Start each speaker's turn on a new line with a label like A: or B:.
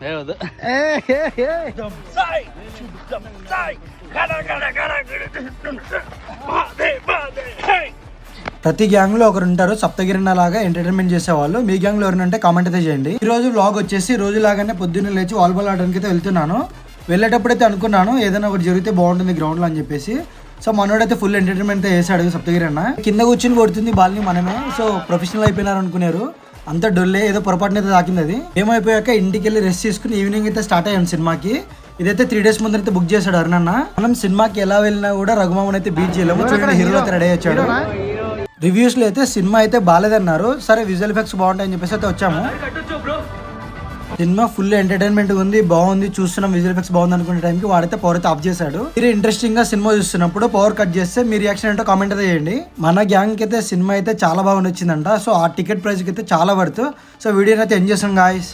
A: ప్రతి గ్యాంగ్ లో ఒకరు ఉంటారు సప్తగిరిన లాగా ఎంటర్టైన్మెంట్ చేసేవాళ్ళు. మీ గ్యాంగ్ లో ఎవరంటే కామెంట్ అయితే చేయండి. ఈ రోజు వ్లాగ్ వచ్చేసి రోజు లాగానే పొద్దున్నే లేచి వాలీబాల్ ఆడడానికి అయితే వెళ్తున్నాను. వెళ్ళేటప్పుడైతే అనుకున్నాను ఏదైనా ఒకటి జరిగితే బాగుంటుంది గ్రౌండ్ లో అని చెప్పేసి. సో మనోడైతే ఫుల్ ఎంటర్టైన్మెంట్ అయితే చేశాడు సప్తగిరి అన్న. కింద కూర్చుని కొడుతుంది బాల్ని మనమే. సో ప్రొఫెషనల్ అయిపోయినారు అనుకున్నారు. అంత డొల్లే, ఏదో పొరపాటున అయితే తాకింది. అది ఏమైపోయాక ఇంటికి వెళ్ళి రెస్ట్ తీసుకుని ఈవినింగ్ అయితే స్టార్ట్ అయ్యాం సినిమాకి. ఇదైతే 3 days ముందు అయితే బుక్ చేశాడు అరుణన్న. మనం సినిమాకి ఎలా వెళ్ళినా కూడా రఘుమామన్ అయితే బీట్ చేయలేము. చూడండి హీరో అయితే రెడీ వచ్చాడు. రివ్యూస్ లో అయితే సినిమా అయితే బాగాలేదన్నారు. సరే విజువల్ ఎఫెక్ట్స్ బాగుంటాయని చెప్పేసి అయితే వచ్చాము. సినిమా ఫుల్ ఎంటర్టైన్మెంట్ ఉంది, బాగుంది, చూస్తున్నాం, విజువల్ ఎఫెక్ట్స్ బాగుంది అనుకునే టైంకి వాడైతే పవర్ అయితే ఆఫ్ చేశాడు. మీరు ఇంట్రెస్టింగ్ గా సినిమా చూస్తున్నప్పుడు పవర్ కట్ చేస్తే మీ రియాక్షన్ ఏంటో కామెంట్ అయితే చేయండి. మన గ్యాంగ్ కి అయితే సినిమా అయితే చాలా బాగా వచ్చిందంట. సో ఆ టికెట్ ప్రైస్ కి అయితే చాలా పడుతుంది. సో వీడియోని అయితే ఎంజాయ్ చేస్తాం గాయ్స్.